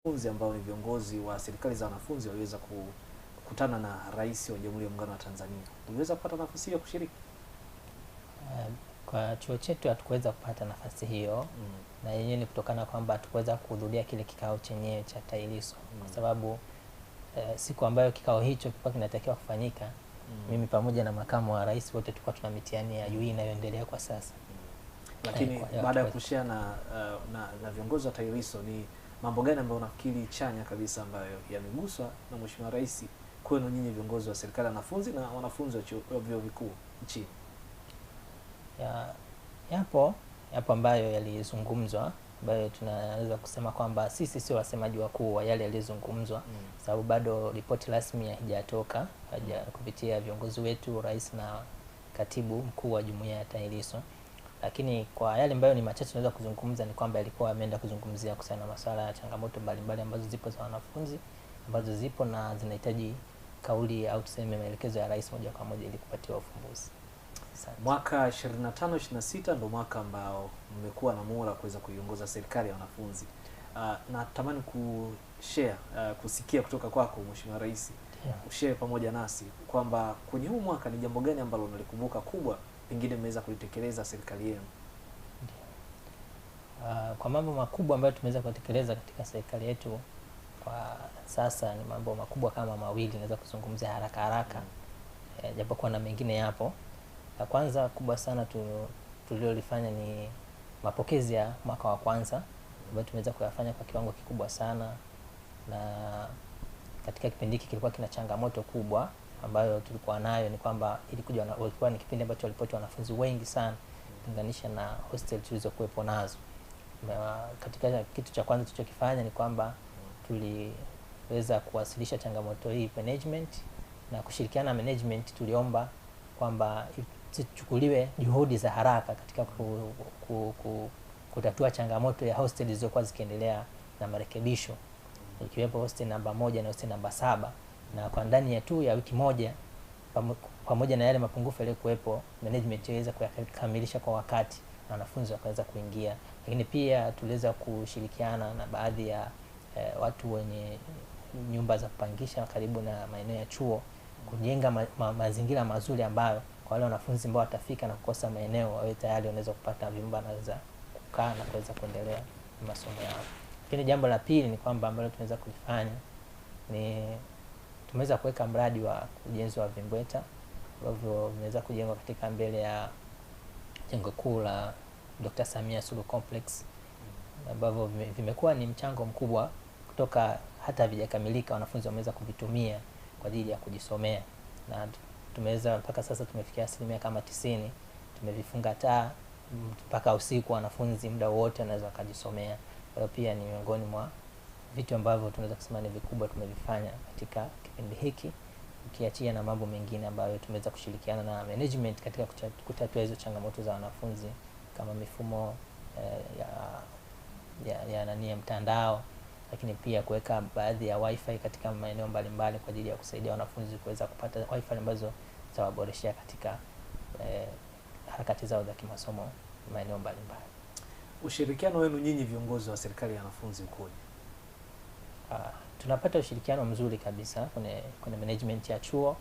wanafunzi ambao ni viongozi wa serikali za wanafunzi waliweza kukutana na Rais wa Jamhuri ya Muungano wa Tanzania. Uliweza kupata nafasi hiyo kushiriki? Kwa chuo chetu hatukuweza kupata nafasi hiyo na yenyewe ni kutokana kwamba hatukuweza kuhudhuria kile kikao chenyewe cha TAHLISO kwa sababu siku ambayo kikao hicho kilikuwa kinatakiwa kufanyika mimi pamoja na makamu wa rais wote tulikuwa tuna mitihani ya UE inayoendelea kwa sasa. Lakini baada ya kushare na viongozi wa TAHLISO, ni mambo gani ambayo unafikiri chanya kabisa ambayo yameguswa na Mheshimiwa Rais kwenu nyinyi viongozi wa serikali ya wanafunzi na wanafunzi wa vyuo vikuu nchini? Yapo ambayo yalizungumzwa ambayo tunaweza kusema kwamba sisi sio wasemaji wakuu wa yale yalizungumzwa sababu bado ripoti rasmi haijatoka kupitia viongozi wetu, rais na katibu mkuu wa jumuiya ya TAHLISO. Lakini kwa yale ambayo ni machache tunaweza kuzungumza ni kwamba alikuwa ameenda kuzungumzia kuhusiana na masuala ya changamoto mbalimbali ambazo zipo za wanafunzi ambazo zipo na zinahitaji kauli au tuseme maelekezo ya rais moja kwa moja ili kupatiwa ufumbuzi. Mwaka 25-26 ndio mwaka ambao mmekuwa na muhula kuweza kuiongoza serikali ya wanafunzi. Natamani kusikia kutoka kwako Mheshimiwa Rais, ushare pamoja nasi kwamba kwenye huu mwaka ni jambo gani ambalo unalikumbuka kubwa pengine mmeweza kulitekeleza serikali yenu? Kwa mambo makubwa ambayo tumeweza kutekeleza katika serikali yetu kwa sasa ni mambo makubwa kama mawili naweza kuzungumzia haraka japokuwa na mengine yapo. La kwanza kubwa sana tulilolifanya ni mapokezi ya mwaka wa kwanza ambayo tumeweza kuyafanya kwa kiwango kikubwa sana, na katika kipindi hiki kilikuwa kina changamoto kubwa ambayo tulikuwa nayo ni kwamba ilikuwa ni kipindi ambacho walipoti wanafunzi wengi sana kulinganisha na hostel tulizokuwepo nazo. Katika kitu cha kwanza tulichokifanya ni kwamba tuliweza kuwasilisha changamoto hii management, na kushirikiana na management tuliomba kwamba zichukuliwe juhudi za haraka katika kutatua changamoto ya hostel zilizokuwa zikiendelea na marekebisho, ikiwepo hostel namba 1 na hostel namba 7, na kwa ndani ya tu ya wiki moja pamoja na yale mapungufu yaliyokuwepo management iliweza kuyakamilisha kwa wakati na wanafunzi wakaweza kuingia. Lakini pia tuliweza kushirikiana na baadhi ya watu wenye nyumba za kupangisha karibu na maeneo ya chuo kujenga mazingira mazuri ambayo kwa wale wanafunzi ambao watafika na kukosa maeneo wawe tayari wanaweza kupata vyumba na kuweza kukaa na kuweza kuendelea na masomo yao. Lakini jambo la pili ni kwamba ambalo tunaweza kulifanya ni tumeweza kuweka mradi wa ujenzi wa vimbweta ambavyo vimeweza kujengwa katika mbele ya jengo kuu la Dr. Samia Suluhu Complex, ambavyo vimekuwa ni mchango mkubwa kutoka hata havijakamilika wanafunzi wameweza kuvitumia kwa ajili ya kujisomea, na tumeweza mpaka sasa tumefikia asilimia kama 90 tumevifunga taa mpaka usiku wanafunzi muda wote wanaweza kujisomea. Kwa hiyo pia ni miongoni mwa vitu ambavyo tunaweza kusema ni vikubwa tumevifanya katika kipindi hiki, ukiachia na mambo mengine ambayo tumeweza kushirikiana na management katika kutatua hizo changamoto za wanafunzi kama mifumo ya mtandao, lakini pia kuweka baadhi ya wifi katika maeneo mbalimbali kwa ajili ya kusaidia wanafunzi kuweza kupata wifi ambazo zitawaboreshea katika harakati zao za kimasomo maeneo mbalimbali. Ushirikiano wenu nyinyi viongozi wa serikali ya wanafunzi ukoje? Tunapata ushirikiano mzuri kabisa kwenye management ya chuo,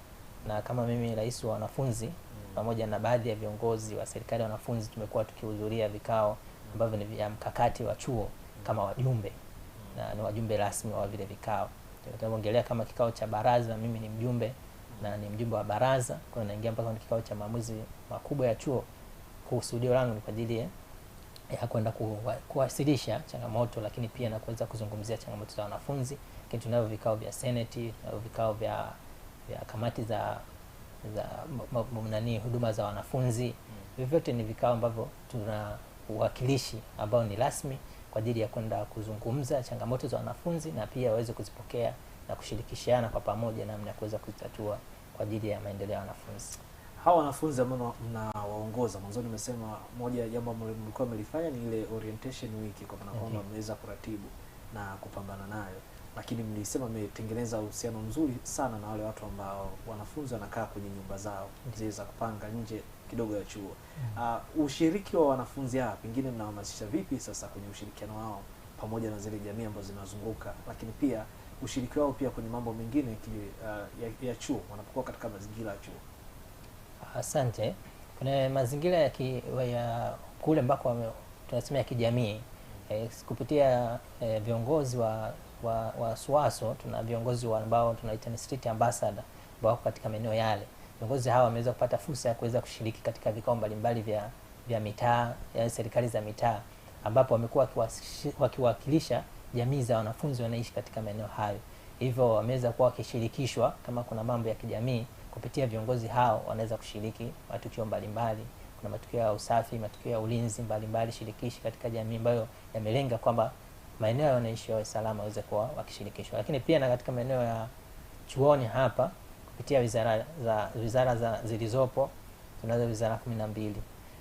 na kama mimi rais wa wanafunzi pamoja na baadhi ya viongozi wa serikali ya wanafunzi tumekuwa tukihudhuria vikao ambavyo ni vya mkakati wa chuo kama wajumbe, na ni wajumbe rasmi wa vile vikao. Tunaongelea kama kikao cha baraza, mimi ni mjumbe na ni mjumbe wa baraza, kwa naingia mpaka kwenye kikao cha maamuzi makubwa ya chuo. Kusudio langu ni kwa ajili ya kwenda kuwasilisha changamoto, lakini pia na kuweza kuzungumzia changamoto za wanafunzi. Lakini tunavyo vikao vya seneti, tunavyo vikao vya kamati za huduma za wanafunzi. Vyote ni vikao ambavyo tuna uwakilishi ambao ni rasmi kwa ajili ya kwenda kuzungumza changamoto za wanafunzi na pia waweze kuzipokea na kushirikishana kwa pamoja namna ya kuweza kuzitatua kwa ajili ya maendeleo ya wanafunzi. Hawa wanafunzi ambao mnawaongoza, mwanzo nimesema moja ya jambo ambalo mlikuwa mlifanya ni ile orientation week, kwa maana kwamba mmeweza kuratibu na kupambana nayo, lakini mlisema mmetengeneza uhusiano mzuri sana na wale watu ambao wanafunzi wanakaa kwenye nyumba zao zile za kupanga nje kidogo ya chuo. Ushiriki wa wanafunzi hapa pengine mnahamasisha vipi sasa kwenye ushirikiano wao pamoja na zile jamii ambazo zinazunguka, lakini pia ushiriki wao pia kwenye mambo mengine ya chuo wanapokuwa katika mazingira ya chuo? Asante. Kuna mazingira ya kule ambako tunasema ya kijamii, kupitia viongozi wa SUWASO, tuna viongozi ambao tunaita ni street ambassador ambao wako katika maeneo yale. Viongozi hawa wameweza kupata fursa ya kuweza kushiriki katika vikao mbalimbali vya mitaa, ya serikali za mitaa, ambapo wamekuwa wakiwakilisha jamii za wanafunzi wanaishi katika maeneo hayo. Hivyo wameweza kuwa wakishirikishwa kama kuna mambo ya kijamii, kupitia viongozi hao wanaweza kushiriki matukio mbalimbali. Kuna matukio ya usafi, matukio ya ulinzi mbalimbali shirikishi katika jamii ambayo yamelenga kwamba maeneo yanaishi yawe salama, waweze kuwa wakishirikishwa. Lakini pia na katika maeneo ya chuoni hapa, kupitia wizara zilizopo, tunazo wizara 12.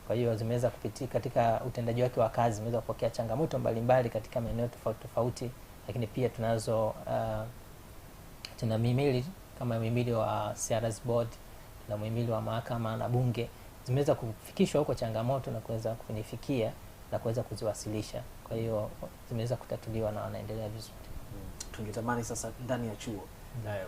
Kwa hiyo zimeweza kupitia katika utendaji wake wa kazi, zimeweza kupokea changamoto mbalimbali katika maeneo tofauti tofauti. Lakini pia tuna mihimili kama mhimili wa CRS board, tuna mhimili wa mahakama na bunge, zimeweza kufikishwa huko changamoto na kuweza kunifikia na kuweza kuziwasilisha. Kwa hiyo zimeweza kutatuliwa na wanaendelea vizuri. Tungetamani sasa ndani ya chuo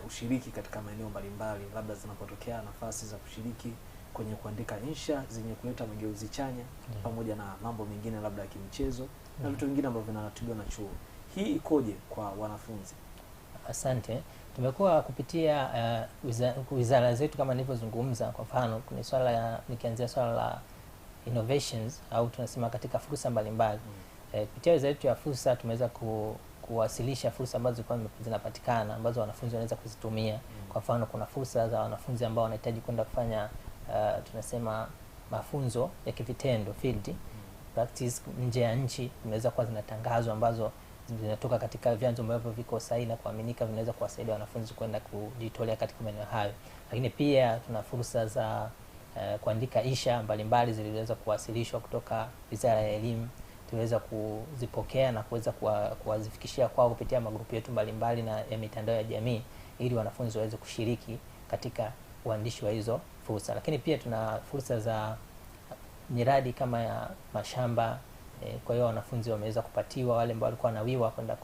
ushiriki katika maeneo mbalimbali, labda zinapotokea nafasi za kushiriki kwenye kuandika insha zenye kuleta mageuzi chanya, pamoja na mambo mengine labda ya kimichezo na vitu vingine ambavyo vinaratibiwa na chuo. Hii ikoje kwa wanafunzi? Asante. Tumekuwa kupitia wizara zetu kama nilivyozungumza. Kwa mfano, kuna nikianzia swala la innovations au tunasema katika fursa mbalimbali. Kupitia wizara yetu ya fursa tumeweza kuwasilisha fursa ambazo zilikuwa zinapatikana ambazo wanafunzi wanaweza kuzitumia. Kwa mfano, kuna fursa za wanafunzi ambao wanahitaji kwenda kufanya tunasema mafunzo ya kivitendo, field practice nje ya nchi. Tumeweza kuwa zinatangazwa ambazo zinatoka katika vyanzo ambavyo viko sahihi na kuaminika, vinaweza kuwasaidia wanafunzi kwenda kujitolea katika maeneo hayo. Lakini pia tuna fursa za kuandika insha mbalimbali zilizoweza kuwasilishwa kutoka Wizara ya Elimu. Tuweza kuzipokea na kuweza kuwazifikishia kwao kupitia magrupu yetu mbalimbali na ya mitandao ya jamii, ili wanafunzi waweze kushiriki katika uandishi wa hizo fursa. Lakini pia tuna fursa za miradi kama ya mashamba. Kwa hiyo wanafunzi wameweza kupatiwa, wale ambao walikuwa wanawiwa kwenda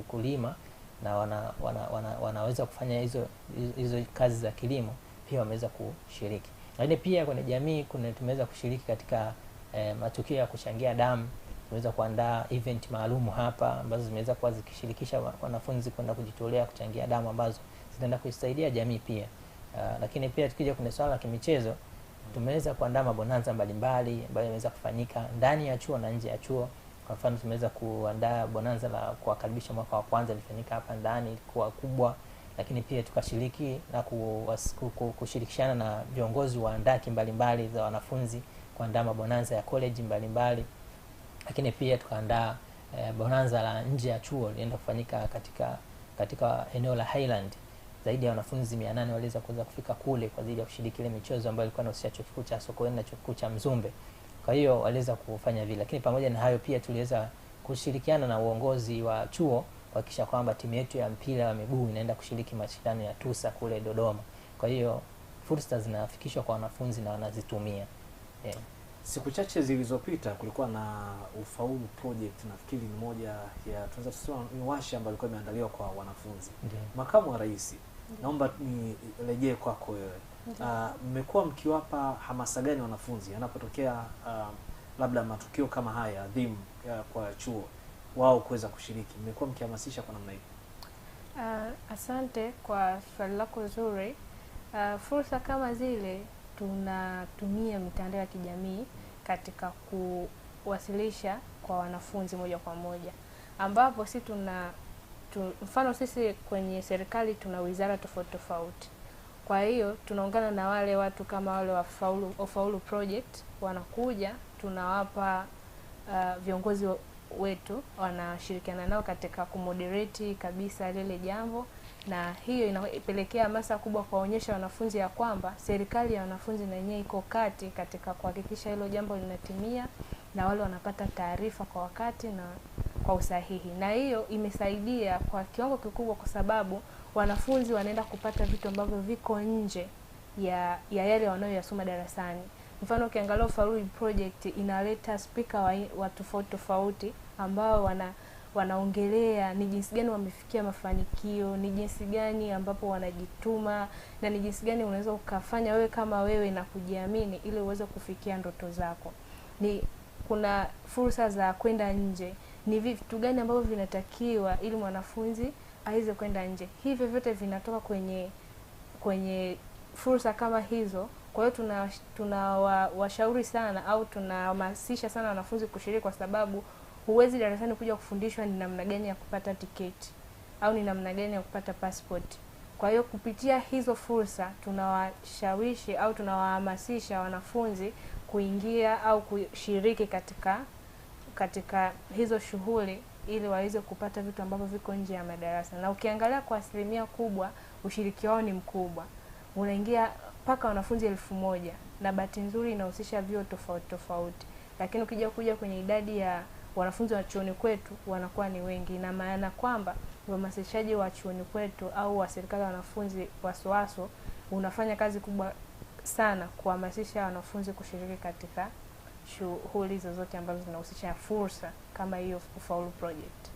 kulima na wanaweza kufanya hizo kazi za kilimo, pia wameweza kushiriki. Lakini pia kwenye jamii tumeweza kushiriki katika matukio ya kuchangia damu. Tumeweza kuandaa event maalumu hapa ambazo zimeweza kuwa zikishirikisha wanafunzi kwenda kujitolea kuchangia damu ambazo zitaenda kuisaidia jamii pia. Lakini pia tukija kwenye swala la kimichezo, tumeweza kuandaa mabonanza mbalimbali ambayo yameweza kufanyika ndani ya chuo na nje ya chuo. Kwa mfano, tumeweza kuandaa bonanza la kuwakaribisha mwaka wa kwanza, lilifanyika hapa ndani, ilikuwa kubwa. Lakini pia tukashiriki na kushirikishana na viongozi wa andaki mbalimbali za wanafunzi kuandaa mabonanza ya college mbalimbali. Lakini pia tukaandaa bonanza la nje ya chuo, lienda kufanyika katika eneo la Highland. Zaidi ya wanafunzi 800 waliweza kuweza kufika kule kwa ajili ya kushiriki ile michezo ambayo ilikuwa inahusisha chuo kikuu cha Sokoine na chuo kikuu cha Mzumbe. Kwa hiyo waliweza kufanya vile. Lakini pamoja na hayo pia tuliweza kushirikiana na uongozi wa chuo kuhakikisha kwamba timu yetu ya mpira wa miguu inaenda kushiriki mashindano ya TUSA kule Dodoma. Kwa hiyo fursa zinafikishwa kwa wanafunzi na wanazitumia. Siku chache zilizopita kulikuwa na Ufaulu Project, nafikiri ni moja ya tunaweza kusema ni washa ambayo ilikuwa imeandaliwa kwa wanafunzi. Makamu wa Rais, naomba nirejee kwako wewe. Mmekuwa mkiwapa hamasa gani wanafunzi yanapotokea labda matukio kama haya adhimu kwa chuo wao kuweza kushiriki? Mmekuwa mkihamasisha kwa namna ipi? Asante kwa swali lako zuri. Fursa kama zile tunatumia mitandao ya kijamii katika kuwasilisha kwa wanafunzi moja kwa moja, ambapo mfano sisi kwenye serikali tuna wizara tofauti tofauti. Kwa hiyo tunaungana na wale watu kama wale wa Ufaulu Project, wanakuja tunawapa viongozi wetu, wanashirikiana nao katika kumoderate kabisa lile jambo, na hiyo inapelekea hamasa kubwa kuwaonyesha wanafunzi ya kwamba serikali ya wanafunzi na yenyewe iko katika kuhakikisha hilo jambo linatimia na wale wanapata taarifa kwa wakati na kwa usahihi. Na hiyo imesaidia kwa kiwango kikubwa kwa sababu wanafunzi wanaenda kupata vitu ambavyo viko nje ya yale wanayoyasoma darasani. Mfano, ukiangalia Ufaulu Project inaleta speaker wa tofauti tofauti ambao wanaongelea ni jinsi gani wamefikia mafanikio, ni jinsi gani ambapo wanajituma, na ni jinsi gani unaweza ukafanya wewe kama wewe na kujiamini ili uweze kufikia ndoto zako. Kuna fursa za kwenda nje, ni vitu gani ambavyo vinatakiwa ili mwanafunzi aweze kwenda nje. Hivi vyote vinatoka kwenye fursa kama hizo. Kwa hiyo tunawashauri sana au tunahamasisha sana wanafunzi kushiriki, kwa sababu huwezi darasani kuja kufundishwa ni namna gani ya kupata tiketi au ni namna gani ya kupata passport. Kwa hiyo kupitia hizo fursa tunawashawishi au tunawahamasisha wanafunzi kuingia au kushiriki katika hizo shughuli ili waweze kupata vitu ambavyo viko nje ya madarasa. Na ukiangalia kwa asilimia kubwa ushiriki wao ni mkubwa. Unaingia mpaka wanafunzi 1000, na bahati nzuri inahusisha vyuo tofauti tofauti. Lakini kuja kwenye idadi ya wanafunzi wa chuoni kwetu wanakuwa ni wengi, na maana kwamba uhamasishaji wa chuoni kwetu au wa serikali ya wanafunzi wa SUASO unafanya kazi kubwa sana kuhamasisha wanafunzi kushiriki katika shughuli zozote ambazo zinahusisha fursa kama hiyo Ufaulu Project.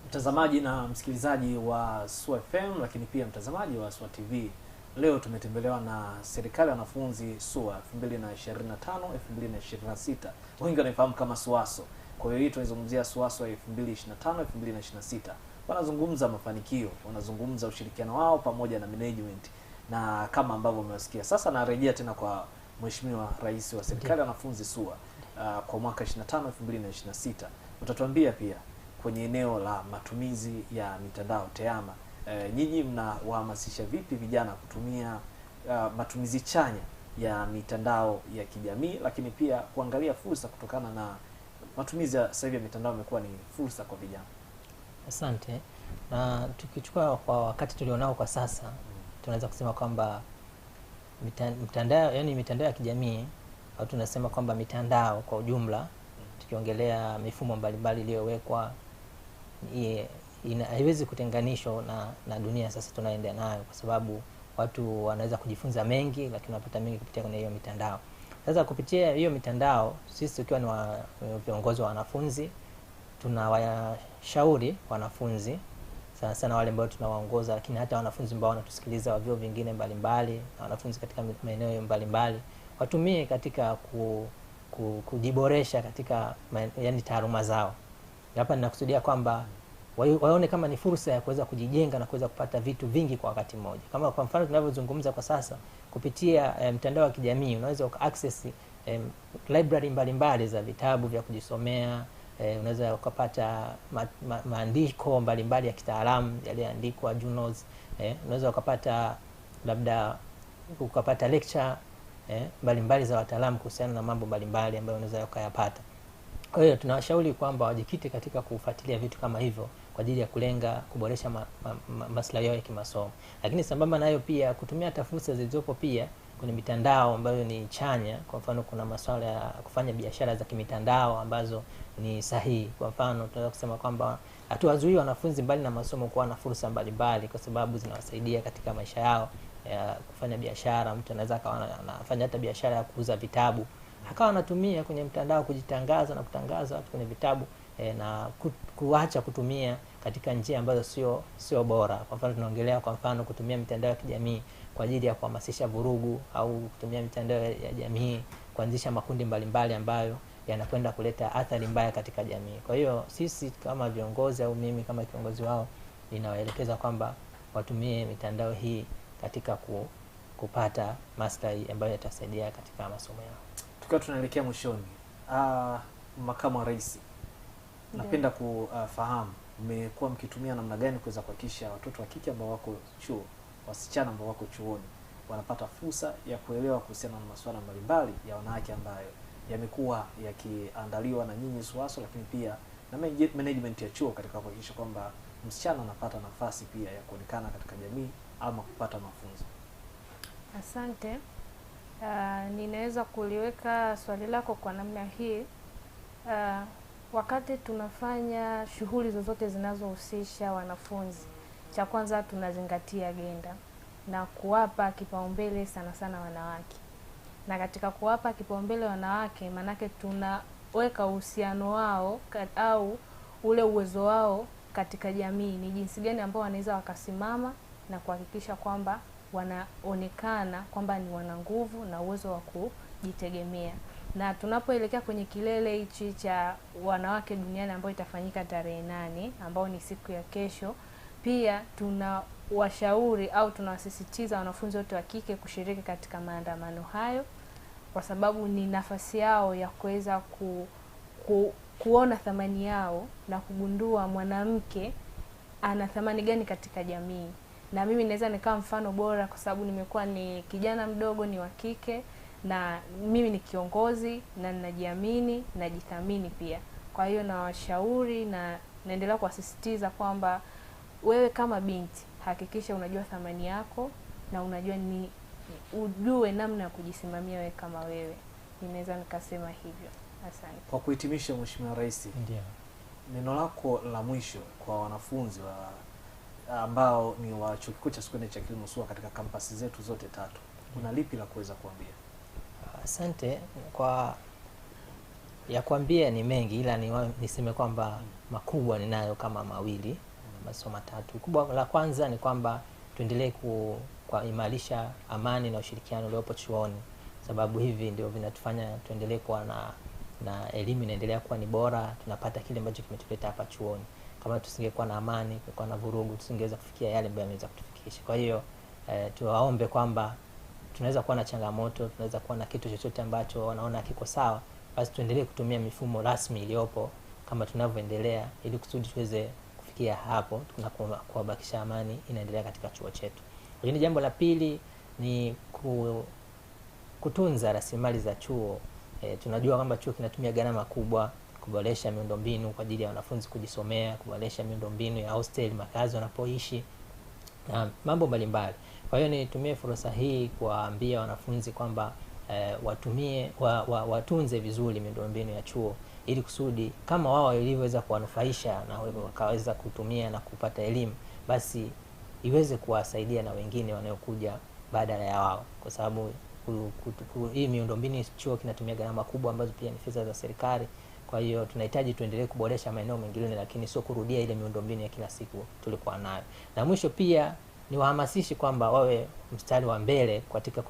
Mtazamaji na msikilizaji wa SUA FM, lakini pia mtazamaji wa SUA TV, leo tumetembelewa na serikali ya wanafunzi SUA 2025-2026. Wengi wanafahamu kama SUASO. Kwa hiyo hii tunazungumzia SUASO 2025-2026. Wanazungumza mafanikio, wanazungumza ushirikiano wao pamoja na management, na kama ambavyo umewasikia. Sasa narejea tena kwa Mheshimiwa Rais wa serikali ya wanafunzi SUA kwa mwaka 25-2026. Utatuambia pia kwenye eneo la matumizi ya mitandao TEHAMA, nyinyi mnawahamasisha vipi vijana kutumia matumizi chanya ya mitandao ya kijamii, lakini pia kuangalia fursa kutokana na matumizi ya sasa hivi ya mitandao imekuwa ni fursa kwa vijana. Asante. Na tukichukua kwa wakati tulionao kwa sasa, tunaweza kusema kwamba mitandao, yani mitandao ya kijamii, au tunasema kwamba mitandao kwa ujumla, tukiongelea mifumo mbalimbali iliyowekwa, haiwezi kutenganishwa na dunia sasa tunaenda nayo, kwa sababu watu wanaweza kujifunza mengi, lakini wanapata mengi kupitia kwenye hiyo mitandao. Sasa kupitia hiyo mitandao, sisi tukiwa ni viongozi wa wanafunzi, tunawashauri wanafunzi sana sana wale ambao tunawaongoza, lakini hata wanafunzi ambao wanatusikiliza wa vyuo vingine mbalimbali na wanafunzi katika maeneo mbalimbali, watumie katika kujiboresha katika yani taaluma zao. Hapa ninakusudia kwamba waone kama ni fursa ya kuweza kujijenga na kuweza kupata vitu vingi kwa wakati mmoja. Kama kwa mfano tunavyozungumza kwa sasa, kupitia mtandao wa kijamii unaweza access library mbalimbali za vitabu vya kujisomea. Unaweza ukapata maandiko mbalimbali ya kitaalamu yaliyoandikwa, journals. Unaweza ukapata labda ukapata lecture mbalimbali za wataalamu kuhusiana na mambo mbalimbali ambayo unaweza ukayapata. Kwa hiyo tunawashauri kwamba wajikite katika kufuatilia vitu kama hivyo kwa ajili ya kulenga kuboresha maslahi yao ya kimasomo. Lakini sambamba nayo pia kutumia fursa zilizopo pia kwenye mitandao ambayo ni chanya. Kwa mfano kuna masuala ya kufanya biashara za kimitandao ambazo ni sahihi. Kwa mfano tunaweza kusema kwamba hatuwazuii wanafunzi mbali na masomo kuwa na fursa mbalimbali, kwa sababu zinawasaidia katika maisha yao ya kufanya biashara. Mtu anaweza akawa anafanya hata biashara ya kuuza vitabu, akawa anatumia kwenye mtandao kujitangaza na kutangaza watu kwenye vitabu na kuacha kutumia katika njia ambazo sio bora. Kwa mfano tunaongelea kwa mfano kutumia mitandao ya kijamii kwa ajili ya kuhamasisha vurugu, au kutumia mitandao ya jamii kuanzisha makundi mbalimbali ambayo yanakwenda kuleta athari mbaya katika jamii. Kwa hiyo sisi kama viongozi au mimi kama kiongozi wao ninawaelekeza kwamba watumie mitandao hii katika kupata maslahi ambayo yatasaidia katika masomo yao. Tukiwa tunaelekea mwishoni, Makamu wa Rais, napenda kufahamu mmekuwa mkitumia namna gani kuweza kuhakikisha watoto wa kike ambao wako chuo, wasichana ambao wako chuoni wanapata fursa ya kuelewa kuhusiana na masuala mbalimbali ya wanawake ambayo yamekuwa yakiandaliwa na nyinyi SUASO, lakini pia na management ya chuo katika kuhakikisha kwamba msichana anapata nafasi pia ya kuonekana katika jamii ama kupata mafunzo. Asante. Ninaweza kuliweka swali lako kwa namna hii. Wakati tunafanya shughuli zozote zinazohusisha wanafunzi, cha kwanza tunazingatia agenda na kuwapa kipaumbele sana sana wanawake. Na katika kuwapa kipaumbele wanawake, manake tunaweka uhusiano wao au ule uwezo wao katika jamii, ni jinsi gani ambao wanaweza wakasimama na kuhakikisha kwamba wanaonekana kwamba ni wana nguvu na uwezo wa kujitegemea. Na tunapoelekea kwenye kilele hichi cha wanawake duniani ambao itafanyika tarehe 8 ambao ni siku ya kesho, pia tunawashauri au tunawasisitiza wanafunzi wote wa kike kushiriki katika maandamano hayo, kwa sababu ni nafasi yao ya kuweza kuona thamani yao na kugundua mwanamke ana thamani gani katika jamii. Na mimi naweza nikawa mfano bora kwa sababu nimekuwa ni kijana mdogo, ni wa kike, na mimi ni kiongozi na ninajiamini, najithamini pia. Kwa hiyo nawashauri na naendelea kuwasisitiza kwamba wewe kama binti hakikisha unajua thamani yako na unajua ujue namna ya kujisimamia wewe kama wewe. Ninaweza nikasema hivyo. Asante. Kwa kuhitimisha, Mheshimiwa Rais, Ndio. neno lako la mwisho kwa wanafunzi ambao ni wa Chuo Kikuu cha Sokoine cha Kilimo SUA katika kampasi zetu zote 3, una lipi la kuweza kuambia? Asante. Kwa ya kuambia ni mengi, ila niseme kwamba makubwa ninayo kama mawili, masomo matatu. Kubwa la kwanza ni kwamba tuendelee kuimarisha amani na ushirikiano uliopo chuoni, sababu hivi ndio vinatufanya tuendelee kuwa na elimu inaendelea kuwa ni bora, tunapata kile ambacho kimetuleta hapa chuoni. Kama tusingekuwa na amani, kulikuwa na vurugu, tusingeweza kufikia yale ambayo yameweza kutufikisha. Kwa hiyo tuwaombe kwamba tunaweza kuwa na changamoto, tunaweza kuwa na kitu chochote ambacho wanaona kiko sawa, basi tuendelee kutumia mifumo rasmi iliyopo kama tunavyoendelea, ili kusudi tuweze kufikia hapo na kuwabakisha amani inaendelea katika chuo chetu. Lakini jambo la pili ni kutunza rasilimali za chuo. Tunajua kwamba chuo kinatumia gharama kubwa kuboresha miundombinu kwa ajili ya wanafunzi kujisomea, kuboresha miundombinu ya hostel, makazi wanapoishi na mambo mbalimbali. Kwa hiyo nitumie fursa hii kuwaambia wanafunzi kwamba watunze vizuri miundombinu ya chuo, ili kusudi kama wao iliweza kuwanufaisha na wakaweza kutumia na kupata elimu, basi iweze kuwasaidia na wengine wanaokuja badala ya wao, kwa sababu hii miundombinu chuo kinatumia gharama kubwa ambazo pia ni fedha za serikali. Kwa hiyo tunahitaji tuendelee kuboresha maeneo mengine, lakini sio kurudia ile miundombinu ya kila siku tulikuwa nayo. Na mwisho pia ni wahamasishi kwamba wawe mstari wa mbele katika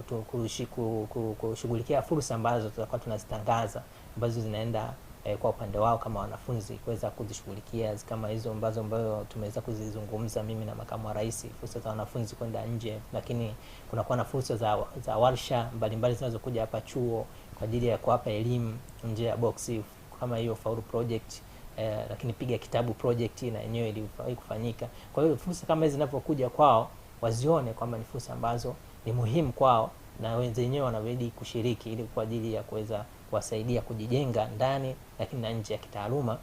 kushughulikia fursa ambazo tutakuwa tunazitangaza, ambazo zinaenda kwa upande wao kama wanafunzi kuweza kuzishughulikia, kama hizo ambazo tumeweza kuzizungumza mimi na makamu wa rais, fursa za wanafunzi kwenda nje. Lakini kunakuwa na fursa za warsha mbalimbali zinazokuja hapa chuo kwa ajili ya kuwapa elimu nje ya boxi, kama hiyo Faulu project, lakini Piga Kitabu project na yenyewe iliwahi kufanyika. Kwa hiyo fursa kama hizi zinapokuja kwao, wazione kwamba ni fursa ambazo ni muhimu kwao, na wenyewe wanabidi kushiriki ili kwa ajili ya kuweza kuwasaidia kujijenga ndani lakini na nje ya kitaaluma,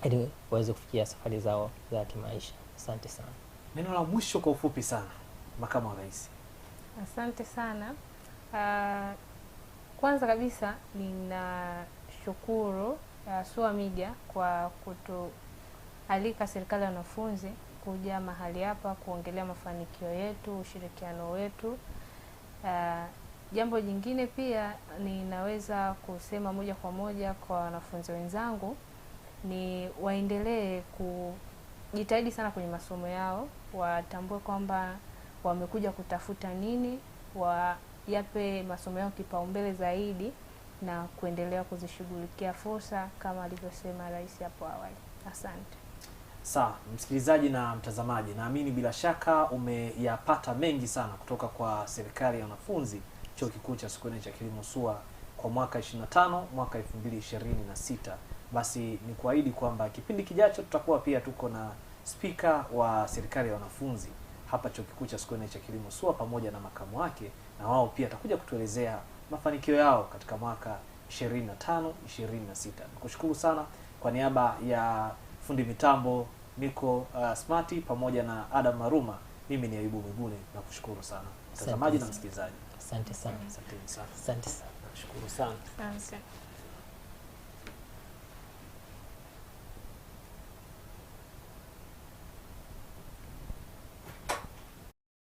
ili waweze kufikia safari zao za kimaisha. Asante sana. Neno la mwisho kwa ufupi sana, makamu wa rais. Asante sana. Kwanza kabisa ninashukuru SUA Media kwa kutualika serikali ya wanafunzi kuja mahali hapa kuongelea mafanikio yetu, ushirikiano wetu. Jambo jingine pia ninaweza kusema moja kwa moja kwa wanafunzi wenzangu ni waendelee kujitahidi sana kwenye masomo yao, watambue kwamba wamekuja kutafuta nini, yape masomo yao kipaumbele zaidi na kuendelea kuzishughulikia fursa kama alivyosema rais hapo awali. Asante. Sawa, msikilizaji na mtazamaji, naamini bila shaka umeyapata mengi sana kutoka kwa serikali ya wanafunzi Chuo Kikuu cha Sokoine cha Kilimo SUA kwa mwaka 25 mwaka 2026. Basi ni kuahidi kwamba kipindi kijacho tutakuwa pia tuko na spika wa serikali ya wanafunzi hapa Chuo Kikuu cha Sokoine cha Kilimo SUA pamoja na makamu wake, na wao pia atakuja kutuelezea mafanikio yao katika mwaka 25 26. Nikushukuru sana kwa niaba ya fundi mitambo Niko Smarty pamoja na Adam Maruma, mimi ni Ayubu Migune, na kushukuru sana mtazamaji na msikilizaji. Asante sana. Asante sana. Asante sana. Nashukuru sana. Asante.